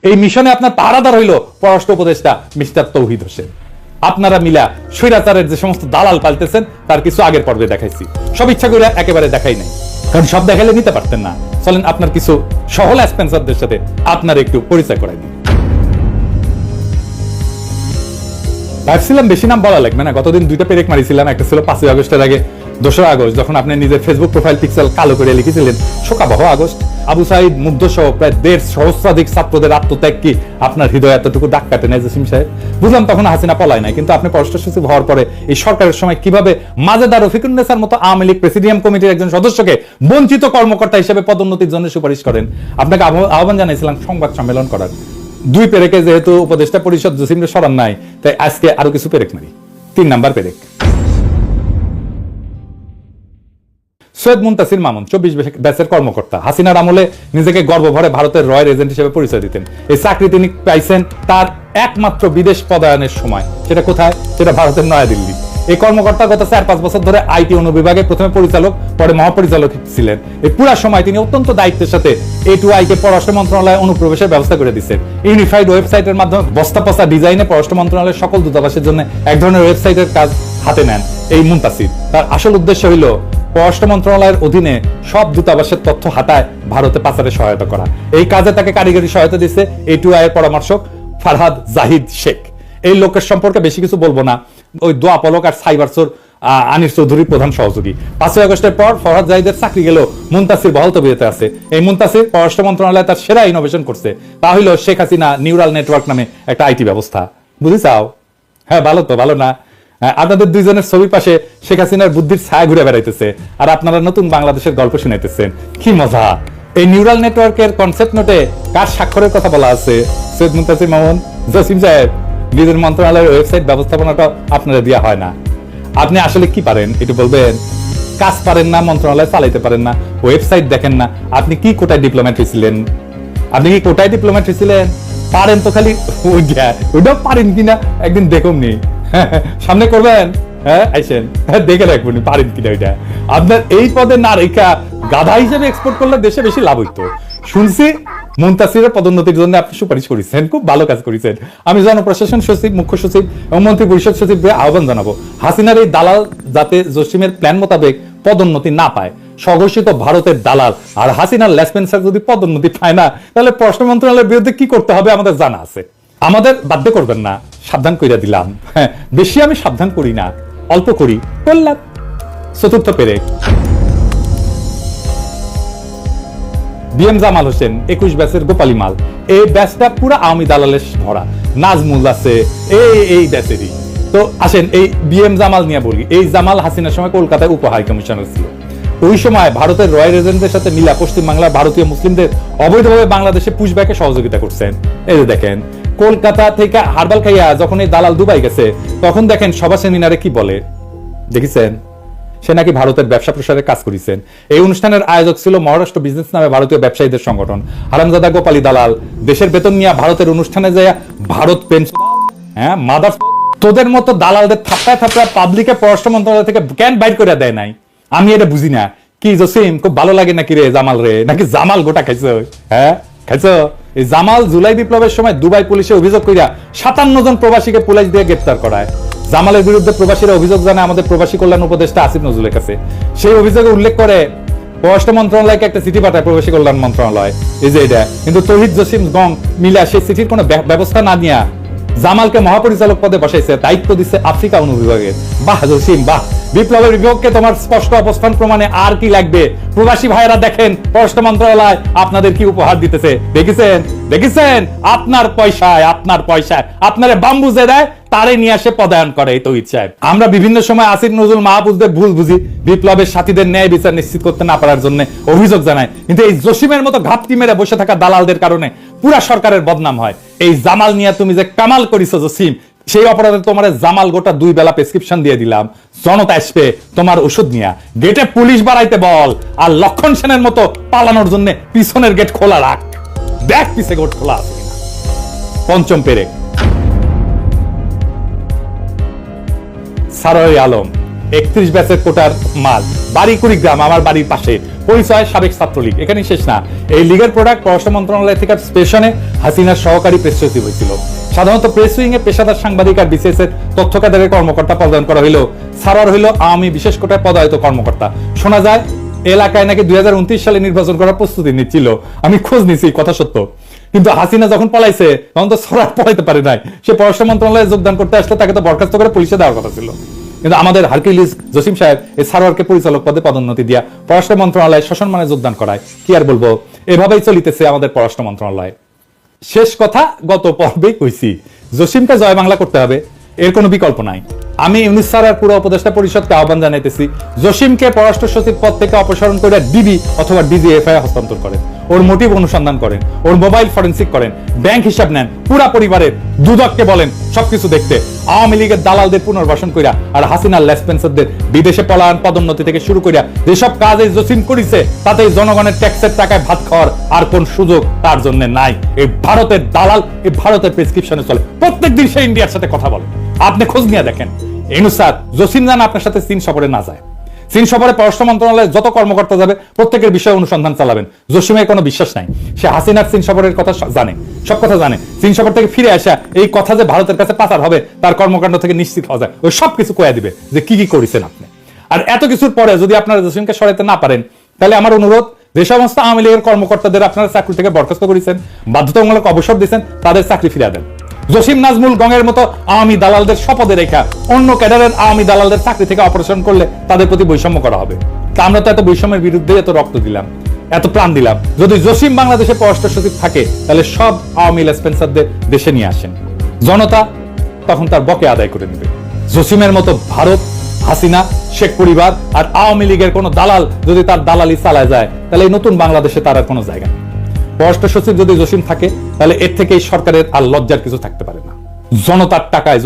এই মিশনে আপনার পাহারাদার হইল পররাষ্ট্র উপদেষ্টা মিস্টার তৌহিদ হোসেন। আপনারা মিলা স্বৈরাচারের যে সমস্ত দালাল পাল্টেছেন তার কিছু আগের পর্বে দেখাইছি, সব ইচ্ছা করে একেবারে দেখাই নাই, কারণ সব দেখাইলে নিতে পারতেন না। চলেন আপনার কিছু সহল স্পেন্সারদের সাথে আপনার একটু পরিচয় করাই দিই। ভাবছিলাম বেশি নাম বলা লাগবে না, গতদিন দুইটা পেরেক মারিছিলাম। একটা ছিল 5ই আগস্টের আগে 2রা আগস্ট, যখন আপনি নিজের ফেসবুক প্রোফাইল পিক্সেল কালো করে লিখেছিলেন শোকাবহ আগস্ট। আবু সাইদ মুগ্ধ সহ প্রায় 1.5 সহস্রাধিক ছাত্রদের আত্মত্যাগ কি আপনার হৃদয় এতটুকু দাগ কাটে নাই জসিম সাহেব? বুঝলাম তখন হাসিনা পলায় নাই, কিন্তু আপনি পররাষ্ট্র সচিব হওয়ার পরে এই সরকারের সময় কিভাবে মাজেদা রফিকুন্নেসার মতো আওয়ামী লীগ প্রেসিডিয়াম কমিটির একজন সদস্যকে বঞ্চিত কর্মকর্তা হিসেবে পদোন্নতির জন্য সুপারিশ করেন। আপনাকে আহ্বান জানাইছিলাম সংবাদ সম্মেলন করার। 2 পেরেকে যেহেতু উপদেষ্টা পরিষদ জসিমকে সরান নাই, তাই আজকে আরো কিছু পেরেক মারি। 3 নাম্বার পেরেক, সৈয়দ মুনতাসির মামুন 24 ব্যাচের কর্মকর্তা, হাসিনার আমলে নিজেকে গর্বভরে ভারতের রয়্যাল এজেন্ট হিসেবে পরিচয় দিতেন। এই চাকরি তিনি পাইছেন তার একমাত্র বিদেশ পদায়নের সময়। সেটা কোথায়? সেটা ভারতের নয়াদিল্লি। এই কর্মকর্তা গত 4-5 বছর ধরে আইটি অনুবিভাগে প্রথমে পরিচালক, পরে মহাপরিচালক ছিলেন। এই পুরো সময় তিনি অত্যন্ত দায়িত্বের সাথে A2I কে পররাষ্ট্র মন্ত্রণালয়ে অনুপ্রবেশের ব্যবস্থা করে দিচ্ছেন। ইউনিফাইড ওয়েবসাইটের মাধ্যমে বস্তা পচা ডিজাইনে পররাষ্ট্র মন্ত্রণালয়ের সকল দূতাবাসের জন্য এক ধরনের ওয়েবসাইটের কাজ হাতে নেন এই মুনতাসির। তার আসল উদ্দেশ্য হইল পররাষ্ট্র মন্ত্রণালয়ের অধীনে সব দূতাবাসের তথ্য হাতায় ভারতে পাচারে সহায়তা করা। এই কাজে তাকে কারিগরি সহায়তা দিচ্ছে A2I এর পরামর্শক ফারহাদ জাহিদ শেখ। এই লোকের সম্পর্কে বেশি কিছু বলবো না, ওই দোয়া পলক আর সাইবারসোর আনিস চৌধুরীর প্রধান সহযোগী। 5ই আগস্টের পর ফরহাদ জাহিদের চাকরি গেল, মুনতাসির বহাল তবিয়তে আছে। এই মুনতাসির পররাষ্ট্র মন্ত্রণালয়ে তার সেরা ইনোভেশন করছে, তা হইল শেখ হাসিনা নিউরাল নেটওয়ার্ক নামে একটা আইটি ব্যবস্থা। বুঝি চাও? হ্যাঁ, ভালো তো, ভালো না? আপনাদের দুইজনের ছবির পাশে শেখ হাসিনার বুদ্ধির ছায়া ঘুরে বেড়াইতেছে, আর আপনারা নতুন বাংলাদেশের গল্প শুনাইতেছেন। কি মজা! এই নিউরাল নেটওয়ার্কের কনসেপ্ট নোটে কার স্বাক্ষরের কথা বলা আছে? সৈয়দ মুনতাসির মামুন। জসিম সাহেব, নিজের মন্ত্রণালয়ের ওয়েবসাইট ব্যবস্থাপনাটা আপনারা দেওয়া হয় না। আপনি আসলে কি পারেন একটু বলবেন? কাজ পারেন না, মন্ত্রণালয় চালাইতে পারেন না, ওয়েবসাইট দেখেন না। আপনি কি কোটায় ডিপ্লোমেট হয়েছিলেন? আপনি কি কোটায় ডিপ্লোমেট হয়েছিলেন? পারেন তো খালি ওইটাও পারেন কিনা একদিন দেখুন নি, সামনে করবেন। হ্যাঁ, আইসেন, দেখে রাখবেন পারেন কিনা ওইটা। আপনার এই পদে না রেখা গাধা হিসেবে এক্সপোর্ট করলে দেশে বেশি লাভ হইতো। শুনছি মুনতাসিরের পদোন্নতির জন্য আপনি সুপারিশ করেছেন, খুব ভালো কাজ করেছেন। আমি জনপ্রশাসন সচিব, মুখ্য সচিব এবং মন্ত্রী পরিষদ সচিবকে আহ্বান জানাবো, হাসিনার এই দালাল যাতে জসিমের প্ল্যান মোতাবেক পদোন্নতি না পায়। স্বঘোষিত ভারতের দালাল আর হাসিনার লেসপেন্সার যদি পদোন্নতি পায় না, তাহলে পররাষ্ট্র মন্ত্রণালয়ের বিরুদ্ধে কি করতে হবে আমাদের জানা আছে। আমাদের বাধ্য করবেন না, সাবধান কইরা দিলাম। হ্যাঁ, বেশি আমি সাবধান করি না, অল্প করি, করলাম। 4র্থ পেরেক, বিএম জামাল হোসেন 21 ব্যাচের গোপালী মাল। এই ব্যাচটা পুরো আওয়ামী দালালের ভরা। নাজমুল আছে এই ব্যাচেরই। তো আসেন এই বিএম জামাল নিয়ে বলি। এই জামাল হাসিনার সময় কলকাতায় উপ হাই কমিশনার ছিল। ওই সময় ভারতের রয়্যাল এজেন্টদের সাথে মিলা পশ্চিম বাংলার ভারতীয় মুসলিমদের অবৈধভাবে বাংলাদেশে পুশব্যাকে সহযোগিতা করছেন। এই যে দেখেন, কলকাতা থেকে হারবাল খাইয়া যখন এই দালাল দুবাই গেছে, তখন দেখেন সভা সেমিনারে কি বলে দেখেছেন? সে নাকি ভারতের ব্যবসা প্রসারের কাজ করেছেন। এই অনুষ্ঠানের আয়োজক ছিল মহারাষ্ট্র বিজনেস নামে ভারতীয় ব্যবসায়ীদের সংগঠন। হারামজাদা গোপালী দালাল দেশের বেতন নিয়ে ভারতের অনুষ্ঠানে যায় ভারত পেনশন। হ্যাঁ, মাদার তোদের মতো দালালদের থাপ্পায় থাপ্পায় পাবলিকে পররাষ্ট্র মন্ত্রণালয় থেকে কেন বাইর করে দেয় নাই? আমি এটা বুঝি না। কি জসিম, খুব ভালো লাগে নাকি রে জামাল রে? নাকি জামাল গোটা খাইছো? হ্যাঁ, খাইছো? এই জামাল জুলাই বিপ্লবের সময় দুবাই পুলিশে অভিযোগ কইরা 57 জন প্রবাসীকে পুলিশ দিয়ে গ্রেফতার করায়। জামালের বিরুদ্ধে প্রবাসীরা অভিযোগ জানায় আমাদের প্রবাসী কল্যাণ উপদেষ্টা আসিফ নজরুলের কাছে। সেই অভিযোগে উল্লেখ করে পররাষ্ট্র মন্ত্রণালয়কে একটা চিঠি পাঠায় প্রবাসী কল্যাণ মন্ত্রণালয়। এই যে এটা কিন্তু তৌহিদ জসিম গং মিলা সেই চিঠির কোনো ব্যবস্থা না নিয়ে জামালকে মহাপরিচালক পদে বসাইছে, দায়িত্ব দিচ্ছে আফ্রিকা অনুবিভাগের। বাহ জসিম, বাহ! বিপ্লবের বিপক্ষে তোমার স্পষ্ট অবস্থান প্রমাণে আর কি লাগবে? প্রবাসী ভাইরা দেখেন পররাষ্ট্র মন্ত্রণালয় আপনাদের কি উপহার দিতেছে। দেখেছেন? আপনার পয়সায় আপনারে বাম্বু যে দেয় তারে নিয়ে আসে পদায়ন করে এই তৌহিদ সাহেব। আমরা বিভিন্ন সময় আসিফ নজরুল মাহফুজদের ভুল বুঝি, বিপ্লবের সাথীদের ন্যায় বিচার নিশ্চিত করতে না পারার জন্য অভিযোগ জানায়। কিন্তু এই জসিমের মতো ঘাপটি মেরে বসে থাকা দালালদের কারণে পুরা সরকারের বদনাম হয়। এই জামাল নিয়ে তুমি যে কামাল করিছো জসিম, সেই অপরাধে তোমার জামাল গোটা 2 বেলা প্রেসক্রিপশন দিয়ে দিলাম। জনতা আসবে তোমার ওষুধ নিয়ে, গেটে পুলিশ বাড়াইতে বল, আর লক্ষণ সেনের মতো পালানোর জন্য পিছনের গেট খোলা রাখ। দেখ পিছে গেট খোলা আছে কিনা। 5ম পেরেক, সারোয়ার আলম 31 ব্যাচের কোটার মাল, বাড়ি কুড়িগ্রাম, আমার বাড়ির পাশে, পরিচয় সাবেক ছাত্রলীগ। এখানেই শেষ না, এই লীগের প্রোডাক্ট পররাষ্ট্র মন্ত্রণালয় থেকে স্টেশনে হাসিনার সহকারী প্রেস সচিব হয়েছিল। সাধারণত প্রেস উইং এ পেশাদার সাংবাদিক আর বিসিএস এর তথ্য কাদারের কর্মকর্তা পদায়ন করা হইল, সারার হইল আওয়ামী বিশেষ কোটায় পদায়িত কর্মকর্তা। শোনা যায় এলাকায় নাকি 2029 সালে নির্বাচন করার প্রস্তুতি নিচ্ছিল। আমি খোঁজ নিছি, কথা সত্য। কিন্তু হাসিনা যখন পলাইছে তখন তো সরার পলাইতে পারে নাই। সে পররাষ্ট্র মন্ত্রণালয়ে যোগদান করতে আসলে তাকে তো বরখাস্ত করে পুলিশে দেওয়ার কথা ছিল। কিন্তু আমাদের হারকিউলিস জসিম সাহেব এই সারোয়ারকে পরিচালক পদে পদোন্নতি দিয়া পররাষ্ট্র মন্ত্রণালয়ে সসম্মানে যোগদান করায়। কি আর বলবো, এভাবেই চলিতেছে আমাদের পররাষ্ট্র মন্ত্রণালয়। শেষ কথা গত পর্বেই কইছি, জসিমকে জয় বাংলা করতে হবে, এর কোনো বিকল্প নাই। আমি ইউনিস স্যার আর পুরো উপদেষ্টা পরিষদকে আহ্বান জানাইতেছি, জসিমকে পররাষ্ট্র সচিব পদ থেকে অপসারণ করে ডিবি অথবা ডিজিএফআই হস্তান্তর করেন, ওর মোটিভ অনুসন্ধান করেন, ওর মোবাইল ফরেন্সিক করেন, ব্যাংক হিসাব নেন, পুরা পরিবারের দুদককে বলেন সবকিছু দেখতে। আওয়ামী লীগের দালালদের পুনর্বাসন কইরা আর হাসিনার লেসপেন্সারদের বিদেশে পলায়ন, পদোন্নতি থেকে শুরু কইরা যেসব কাজ এই জসিম করিছে তাতে জনগণের ট্যাক্সের টাকায় ভাত খাওয়ার আর কোন সুযোগ তার জন্য নাই। এই ভারতের দালাল, এই ভারতের প্রেসক্রিপশনে চলে, প্রত্যেকদিন সে ইন্ডিয়ার সাথে কথা বলে। আপনি খোঁজ নিয়ে দেখেন, স্যার জসিম জান আপনার সাথে চীন সফরে না যায়। চীন সফরে পররাষ্ট্র মন্ত্রণালয়ের যত কর্মকর্তা যাবে প্রত্যেকের বিষয়ে অনুসন্ধান চালাবেন। জসিমের কোনো বিশ্বাস নাই, সে হাসিনার চীন সফরের কথা জানে, সব কথা জানে। চীন সফর থেকে ফিরে আসা এই কথা যে ভারতের কাছে পাচার হবে তার কর্মকাণ্ড থেকে নিশ্চিত হওয়া যায়। ওই সব কিছু কয়ে দিবে যে কি কি করেছেন আপনি। আর এত কিছুর পরে যদি আপনারা জসিমকে সরাইতে না পারেন, তাহলে আমার অনুরোধ, যে সমস্ত আওয়ামী লীগের কর্মকর্তাদের আপনারা চাকরি থেকে বরখাস্ত করেছেন, বাধ্যতামূলক অবসর দিয়েছেন, তাদের চাকরি ফিরিয়ে দেন। জসিম নাজমুল গঙের মতো আওয়ামী দালালদের শপথে রেখা অন্য ক্যাডারের আওয়ামী দালালদের চাকরি থেকে অপারেশন করলে তাদের প্রতি বৈষম্য করা হবে। তা আমরা তো এত বৈষম্যের বিরুদ্ধে এত রক্ত দিলাম, এত প্রাণ দিলাম। যদি জসিম বাংলাদেশে পররাষ্ট্র সচিব থাকে তাহলে সব আওয়ামী লেসপেন্সারদের দেশে নিয়ে আসেন, জনতা তখন তার বকে আদায় করে নেবে। জসিমের মতো ভারত, হাসিনা, শেখ পরিবার আর আওয়ামী লীগের কোনো দালাল যদি তার দালালি চালায় যায়, তাহলে এই নতুন বাংলাদেশে তার আর কোনো জায়গা নেই। পররাষ্ট্র সচিব যদি জসিম থাকে তাহলে এর থেকে এই সরকারের আর লজ্জার কিছু থাকতে পারে না। জনতার টাকায়